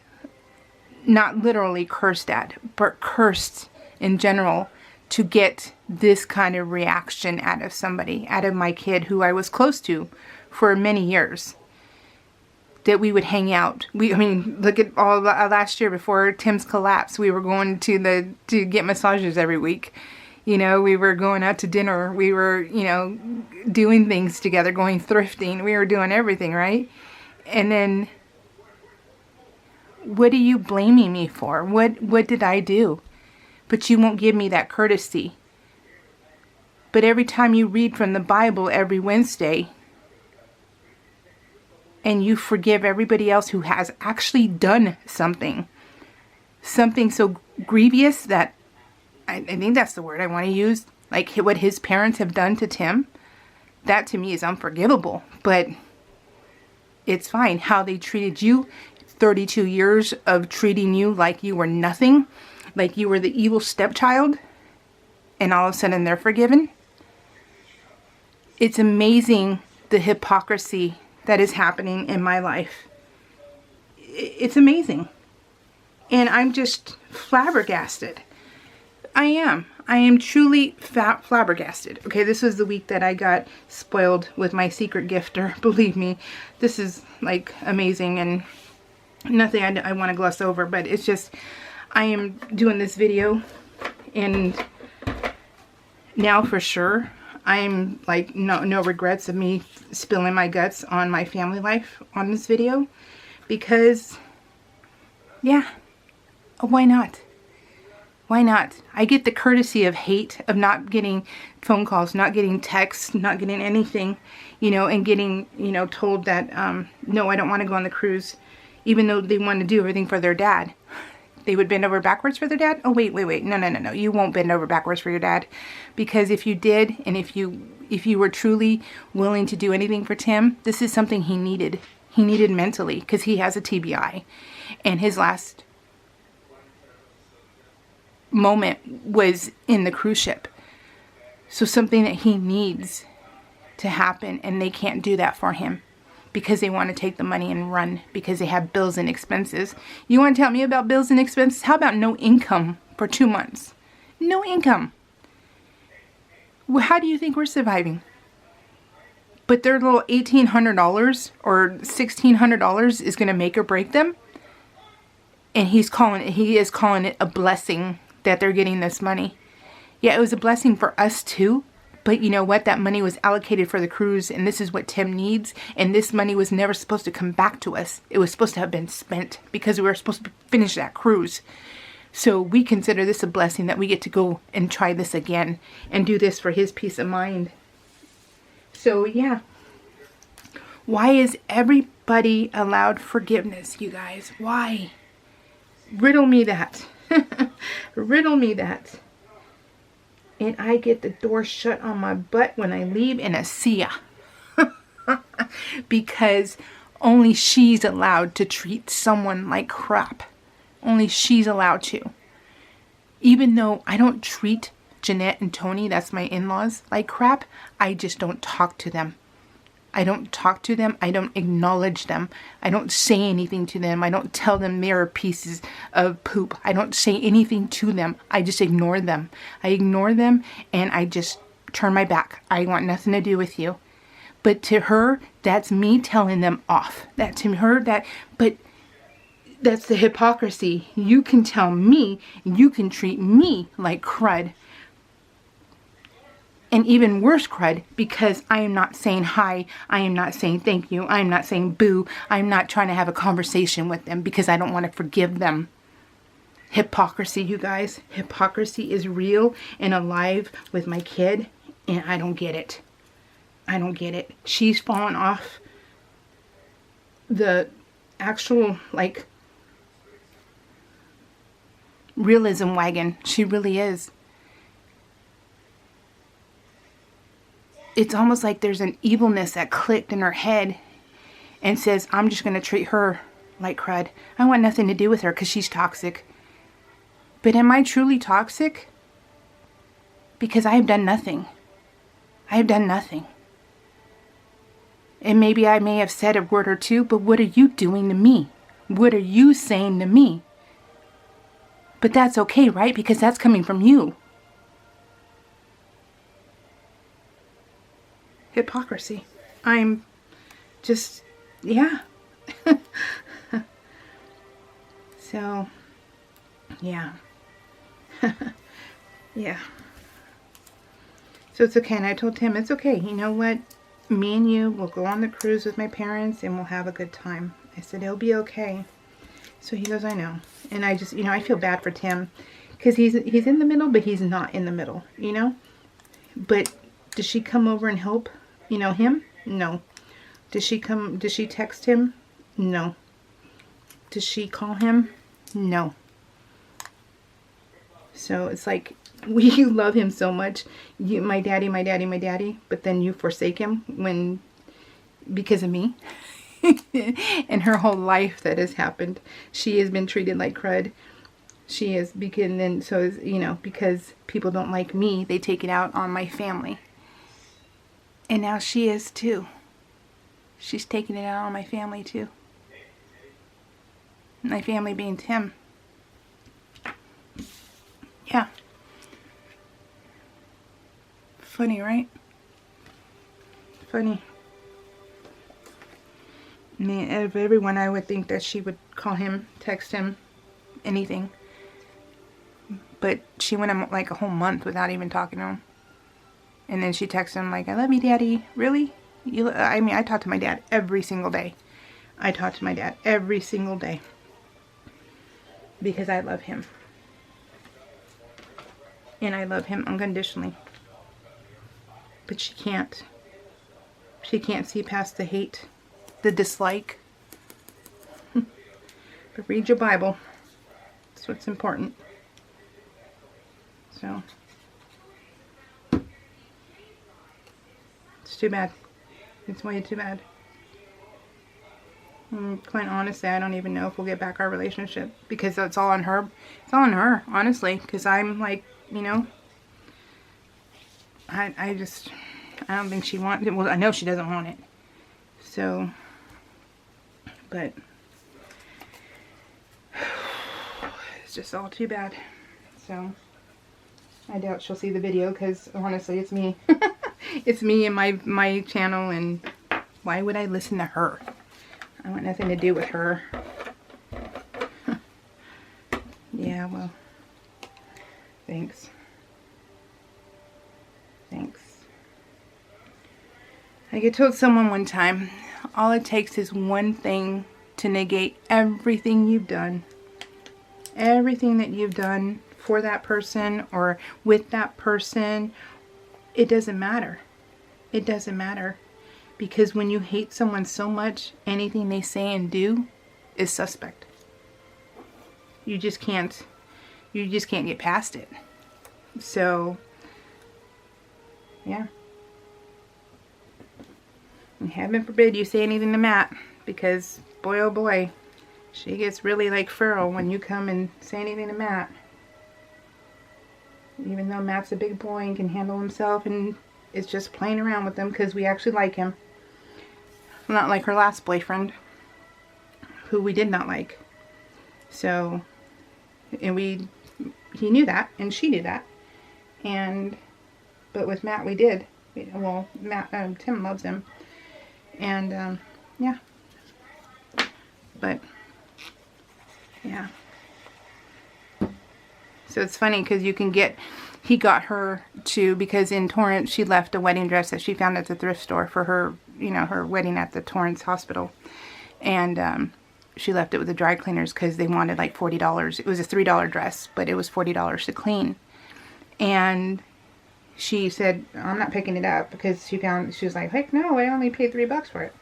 not literally cursed at, but cursed in general, to get this kind of reaction out of somebody, out of my kid who I was close to for many years. That we would hang out. Look at all last year before Tim's collapse. We were going to get massages every week. You know, we were going out to dinner. We were, you know, doing things together, going thrifting. We were doing everything, right? And then, what are you blaming me for? What did I do? But you won't give me that courtesy. But every time you read from the Bible every Wednesday, and you forgive everybody else who has actually done something so grievous that, I think that's the word I want to use, like what his parents have done to Tim, that to me is unforgivable. But it's fine. How they treated you, 32 years of treating you like you were nothing, like you were the evil stepchild, and all of a sudden they're forgiven. It's amazing the hypocrisy that is happening in my life. It's amazing. And I'm just flabbergasted. I am truly flabbergasted. Okay, this was the week that I got spoiled with my secret gifter. Believe me, this is like amazing and nothing I want to gloss over, but it's just, I am doing this video and now for sure I'm like, no regrets of me spilling my guts on my family life on this video, because yeah, why not? Why not? I get the courtesy of hate of not getting phone calls, not getting texts, not getting anything, you know, and getting, you know, told that, no, I don't want to go on the cruise, even though they want to do everything for their dad. They would bend over backwards for their dad? Oh, wait. No. You won't bend over backwards for your dad. Because if you did, and if you were truly willing to do anything for Tim, this is something he needed. He needed mentally, because he has a TBI. And his last moment was in the cruise ship. So something that he needs to happen, and they can't do that for him because they want to take the money and run because they have bills and expenses. You want to tell me about bills and expenses? How about no income for 2 months? No income. Well, how do you think we're surviving? But their little $1,800 or $1,600 is going to make or break them. And he is calling it a blessing that they're getting this money. Yeah, it was a blessing for us too. But you know what? That money was allocated for the cruise, and this is what Tim needs. And this money was never supposed to come back to us. It was supposed to have been spent because we were supposed to finish that cruise. So we consider this a blessing that we get to go and try this again and do this for his peace of mind. So yeah. Why is everybody allowed forgiveness, you guys? Why? Riddle me that. Riddle me that. And I get the door shut on my butt when I leave and I see ya. Because only she's allowed to treat someone like crap. Only she's allowed to. Even though I don't treat Jeanette and Tony, that's my in-laws, like crap, I just don't talk to them. I don't talk to them. I don't acknowledge them. I don't say anything to them. I don't tell them they're pieces of poop. I don't say anything to them. I just ignore them. I ignore them and I just turn my back. I want nothing to do with you. But to her, that's me telling them off. That to her, but that's the hypocrisy. You can tell me, you can treat me like crud. And even worse crud, because I am not saying hi, I am not saying thank you, I am not saying boo, I am not trying to have a conversation with them because I don't want to forgive them. Hypocrisy, you guys. Hypocrisy is real and alive with my kid, and I don't get it. I don't get it. She's fallen off the actual, like, realism wagon. She really is. It's almost like there's an evilness that clicked in her head and says, I'm just going to treat her like crud. I want nothing to do with her because she's toxic. But am I truly toxic? Because I have done nothing. I have done nothing. And maybe I may have said a word or two, but what are you doing to me? What are you saying to me? But that's okay, right? Because that's coming from you. Hypocrisy. I'm just, yeah. So, yeah. Yeah. So it's okay. And I told Tim, it's okay. You know what? Me and you will go on the cruise with my parents and we'll have a good time. I said, it'll be okay. So he goes, I know. And I just, I feel bad for Tim because he's in the middle, but he's not in the middle, But does she come over and help, him? No. Does she text him? No. Does she call him? No. So it's like, you love him so much. You, my daddy, but then you forsake him because of me. And her whole life that has happened, she has been treated like crud. She is, because people don't like me, they take it out on my family. And now she is too. She's taking it out on my family too. My family being Tim. Yeah. Funny, right? Funny. I mean, of everyone, I would think that she would call him, text him, anything. But she went like a whole month without even talking to him. And then she texted him like, I love you, Daddy. Really? I mean, I talk to my dad every single day. I talk to my dad every single day. Because I love him. And I love him unconditionally. But she can't. She can't see past the hate, the dislike. But read your Bible. That's what's important. So, it's too bad. It's way too bad. Quite honestly, I don't even know if we'll get back our relationship. Because it's all on her. It's all on her, honestly. Because I'm like, you know, I don't think she wants it. Well, I know she doesn't want it. So, but it's just all too bad. So, I doubt she'll see the video because honestly, it's me. It's me and my channel, and why would I listen to her? I want nothing to do with her. Yeah, well, thanks. Thanks. I get told someone one time, all it takes is one thing to negate everything you've done. Everything that you've done for that person or with that person, it doesn't matter. It doesn't matter. Because when you hate someone so much, anything they say and do is suspect. You just can't get past it. So, yeah. And heaven forbid you say anything to Matt, because boy oh boy, she gets really like feral when you come and say anything to Matt. Even though Matt's a big boy and can handle himself and is just playing around with them because we actually like him. Not like her last boyfriend, who we did not like. So, and he knew that, and she knew that. But with Matt we did. Well, Tim loves him. And, yeah. But, yeah. So it's funny because you can he got her to, because in Torrance she left a wedding dress that she found at the thrift store for her, you know, her wedding at the Torrance hospital. And, she left it with the dry cleaners because they wanted like $40. It was a $3 dress, but it was $40 to clean. And she said, I'm not picking it up, because she was like, heck no, I only paid $3 for it.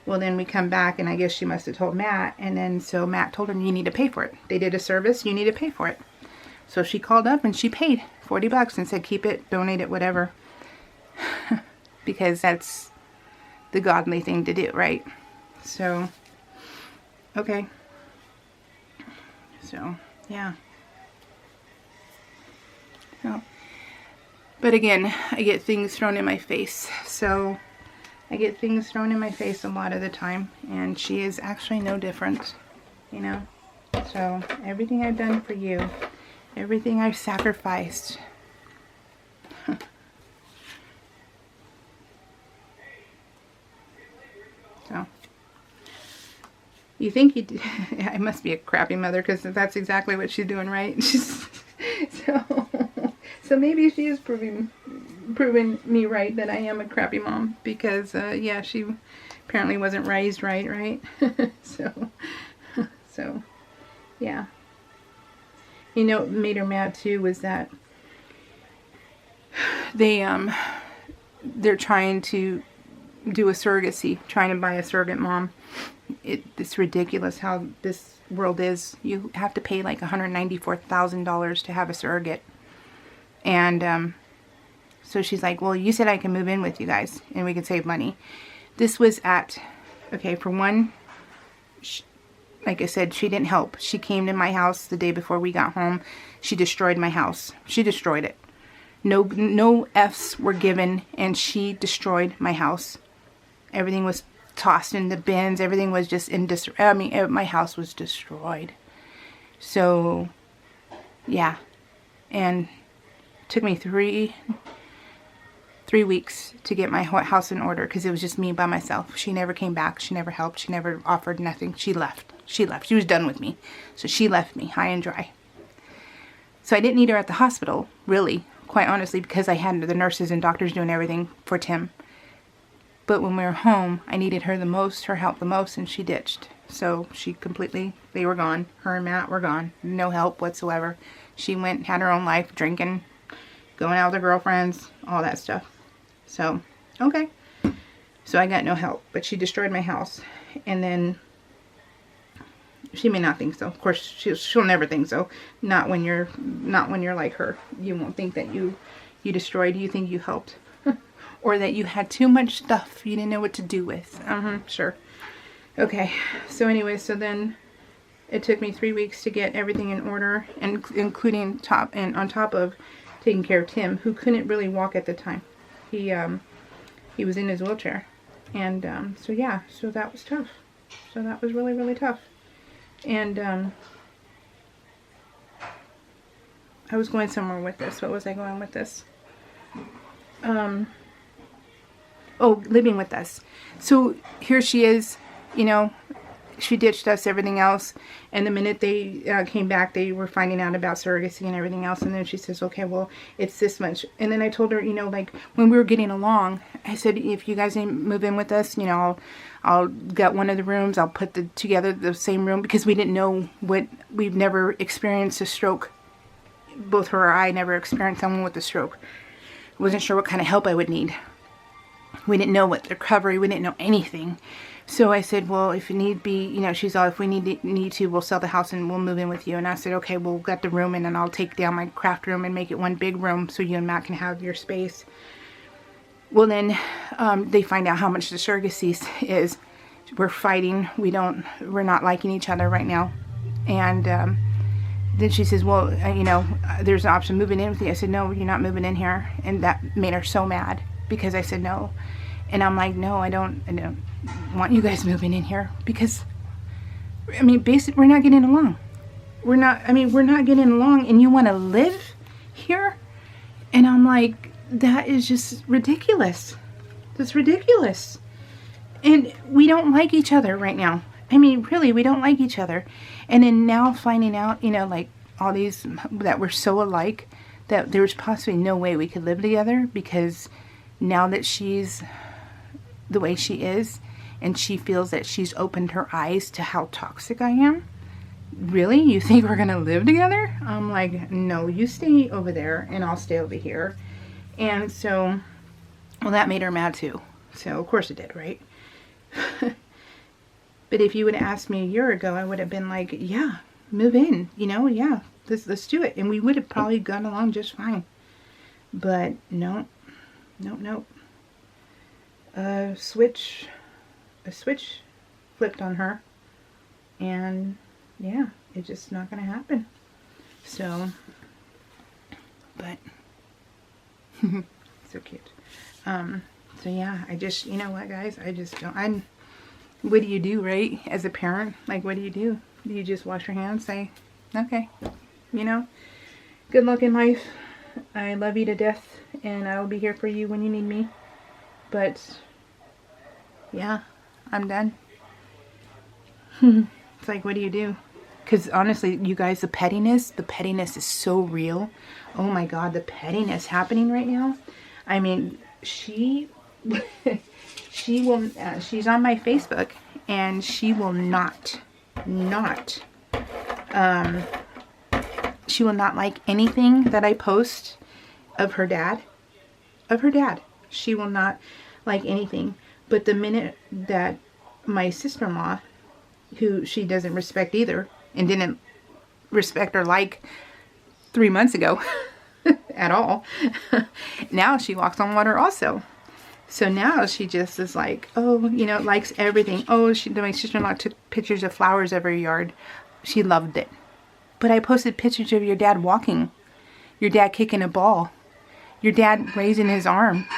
Well, then we come back, and I guess she must have told Matt, and then so Matt told her, you need to pay for it. They did a service, you need to pay for it. So she called up and she paid $40 and said, keep it, donate it, whatever. Because that's the godly thing to do, right? So, okay. So, yeah. So, but again, I get things thrown in my face. So, I get things thrown in my face a lot of the time. And she is actually no different, you know. So, everything I've done for you, everything I've sacrificed. So, you think I must be a crappy mother, because that's exactly what she's doing, right? So maybe she is proving me right that I am a crappy mom, because yeah, she apparently wasn't raised right? So yeah. You know what made her mad too was that they're trying to do a surrogacy, trying to buy a surrogate mom. It's ridiculous how this world is. You have to pay like $194,000 to have a surrogate. And so she's like, well, you said I can move in with you guys and we could save money. This was okay, for one, like I said, she didn't help. She came to my house the day before we got home. She destroyed my house. She destroyed it. No F's were given, and she destroyed my house. Everything was tossed in the bins. Everything was just in disarray. I mean, my house was destroyed. So, yeah. And it took me three weeks to get my house in order, because it was just me by myself. She never came back. She never helped. She never offered nothing. She left. She was done with me. So she left me high and dry. So I didn't need her at the hospital, really, quite honestly, because I had the nurses and doctors doing everything for Tim. But when we were home, I needed her the most, her help the most, and she ditched. So they were gone. Her and Matt were gone. No help whatsoever. She went, had her own life, drinking, going out with her girlfriends, all that stuff. So, okay. So I got no help, but she destroyed my house. And then, she may not think so. Of course, she'll never think so. Not when you're like her. You won't think that you destroyed. You think you helped. Or that you had too much stuff you didn't know what to do with. Sure. Okay. So anyway, so then it took me 3 weeks to get everything in order, and including on top of taking care of Tim, who couldn't really walk at the time. He was in his wheelchair. And so yeah, so that was tough. So that was really, really tough. And I was going somewhere with this. What was I going with this? Oh, living with us. So here she is, you know, she ditched us, everything else. And the minute they came back, they were finding out about surrogacy and everything else. And then she says, okay, well, it's this much. And then I told her, you know, like when we were getting along, I said, if you guys move in with us, you know, I'll get one of the rooms. I'll put together the same room, because we didn't know we've never experienced a stroke. Both her or I never experienced someone with a stroke. Wasn't sure what kind of help I would need. We didn't know what recovery, we didn't know anything. So I said, well, if it need be, you know, she's all, if we need to, we'll sell the house and we'll move in with you. And I said, okay, we'll get the room, and then I'll take down my craft room and make it one big room so you and Matt can have your space. Well, then they find out how much the surrogacy is. We're fighting. We're not liking each other right now. And then she says, well, you know, there's an option moving in with you. I said, no, you're not moving in here. And that made her so mad, because I said no. And I'm like, no, I don't want you guys moving in here, because, I mean, basically, we're not getting along. We're not getting along, and you want to live here? And I'm like, that is just ridiculous. That's ridiculous. And we don't like each other right now. I mean, really, we don't like each other. And then now finding out, you know, like all these, that we're so alike, that there's possibly no way we could live together, because now that she's the way she is, and she feels that she's opened her eyes to how toxic I am. Really? You think we're going to live together? I'm like, no, you stay over there and I'll stay over here. And so, well, that made her mad too. So, of course it did, right? But if you would have asked me a year ago, I would have been like, yeah, move in, you know, yeah, let's do it. And we would have probably gotten along just fine. But no. A switch flipped on her, and yeah, it's just not gonna happen. So, but so cute. So yeah, I just, you know what, guys, I just don't. What do you do, right? As a parent, like, what do you do? Do you just wash your hands, say, okay, you know, good luck in life. I love you to death, and I will be here for you when you need me. But yeah, I'm done. It's like, what do you do? Because honestly, you guys, the pettiness is so real. Oh my God, the pettiness happening right now. I mean, she will, she's on my Facebook, and she will not like anything that I post of her dad. She will not like anything. But the minute that my sister-in-law, who she doesn't respect either, and didn't respect or like 3 months ago at all, now she walks on water also. So now she just is like, oh, you know, likes everything. Oh, my sister-in-law took pictures of flowers of her yard. She loved it. But I posted pictures of your dad walking, your dad kicking a ball, your dad raising his arm.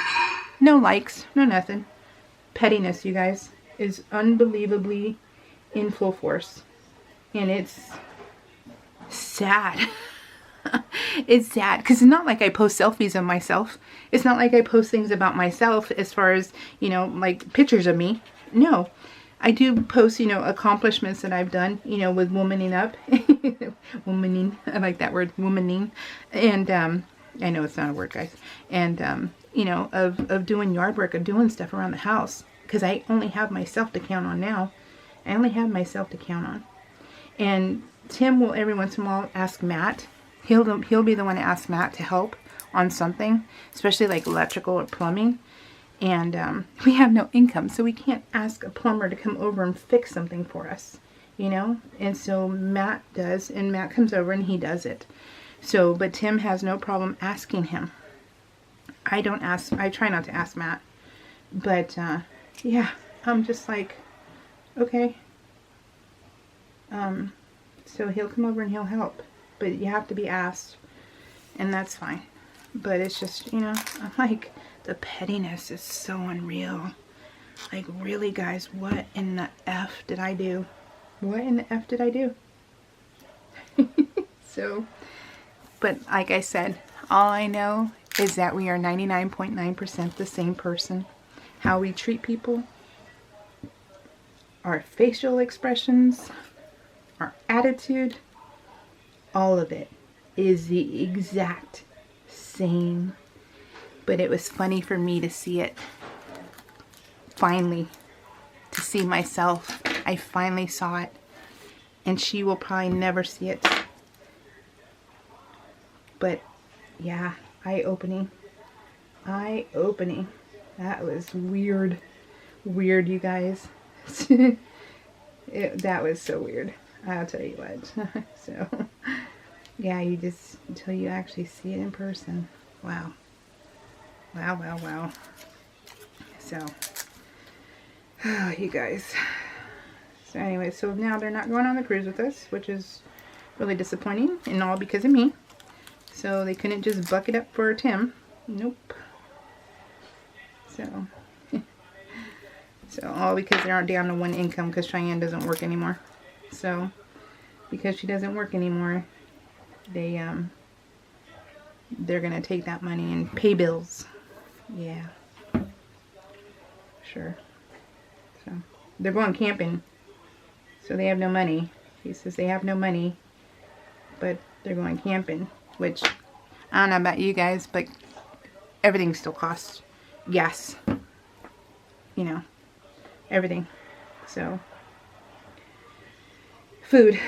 No likes, no nothing. Pettiness, you guys, is unbelievably in full force. And it's sad. It's sad, because it's not like I post selfies of myself. It's not like I post things about myself as far as, you know, like pictures of me. No. I do post, you know, accomplishments that I've done, you know, with womaning up. Womaning. I like that word, womaning. And, I know it's not a word, guys. And, you know, of doing yard work, of doing stuff around the house. Because I only have myself to count on now. I only have myself to count on. And Tim will every once in a while ask Matt. He'll be the one to ask Matt to help on something, especially like electrical or plumbing. And we have no income, so we can't ask a plumber to come over and fix something for us, you know? And so Matt does, and Matt comes over and he does it. So, but Tim has no problem asking him. I don't ask, I try not to ask Matt. But, yeah, I'm just like, okay. So he'll come over and he'll help. But you have to be asked, and that's fine. But it's just, you know, I'm like, the pettiness is so unreal. Like, really, guys, what in the F did I do? What in the F did I do? So, but like I said, all I know is that we are 99.9% the same person. How we treat people, our facial expressions, our attitude, all of it is the exact same. But it was funny for me to see it. Finally. To see myself. I finally saw it. And she will probably never see it. But, yeah. Eye-opening. Eye-opening. That was weird. Weird, you guys. That was so weird. I'll tell you what. So, yeah, you just, until you actually see it in person. Wow. Wow, wow, wow. So, oh, you guys. So anyway, so now they're not going on the cruise with us, which is really disappointing, and all because of me. So they couldn't just buck it up for Tim. Nope. So, so all because they aren't down to one income because Cheyenne doesn't work anymore. So, because she doesn't work anymore, they're gonna take that money and pay bills. Yeah. Sure. So, they're going camping. So they have no money. He says they have no money, but they're going camping, which, I don't know about you guys, but everything still costs. Gas. You know, everything. So, food.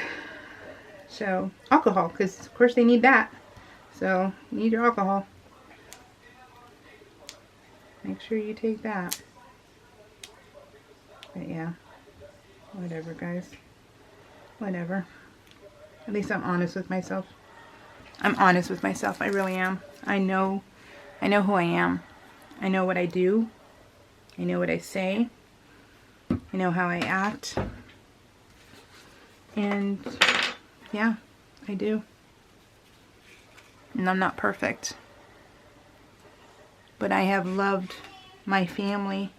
So, alcohol, because of course they need that. So, you need your alcohol. Make sure you take that. But yeah, whatever, guys. Whatever. At least I'm honest with myself. I'm honest with myself. I really am. I know who I am. I know what I do. I know what I say. I know how I act. And yeah, I do. And I'm not perfect. But I have loved my family,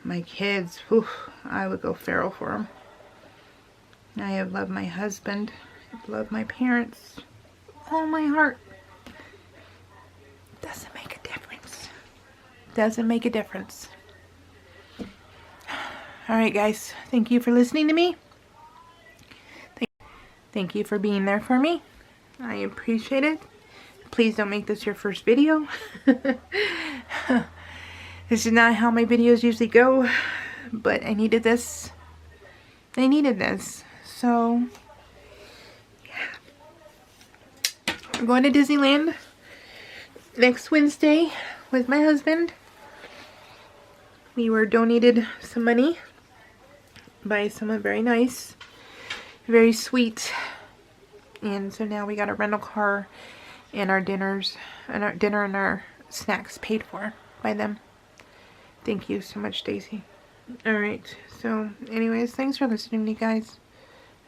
my kids. Whew, I would go feral for them. I have loved my husband. I've loved my parents. All my heart. Doesn't make a difference. Doesn't make a difference. Alright, guys. Thank you for listening to me. Thank you for being there for me. I appreciate it. Please don't make this your first video. This is not how my videos usually go, but I needed this. I needed this. So, yeah. I'm going to Disneyland next Wednesday with my husband. We were donated some money by someone very nice, very sweet. And so now we got a rental car and our dinners and our dinner and our snacks paid for by them. Thank you so much, Daisy. Alright, so anyways, thanks for listening to me, guys.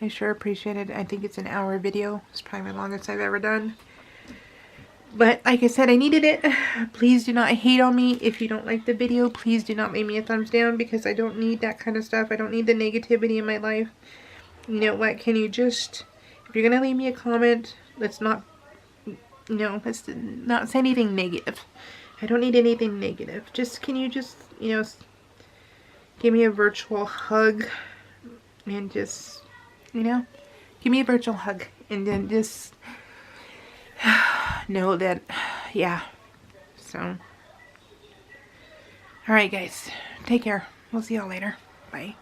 I sure appreciate it. I think it's an hour video. It's probably the longest I've ever done. But like I said, I needed it. Please do not hate on me if you don't like the video. Please do not leave me a thumbs down because I don't need that kind of stuff. I don't need the negativity in my life. You know what? Can you just, if you're going to leave me a comment, let's not, you know, let's not say anything negative. I don't need anything negative. Just, can you just, you know, give me a virtual hug and just, you know, give me a virtual hug and then just know that, yeah. So, alright guys, take care. We'll see y'all later. Bye.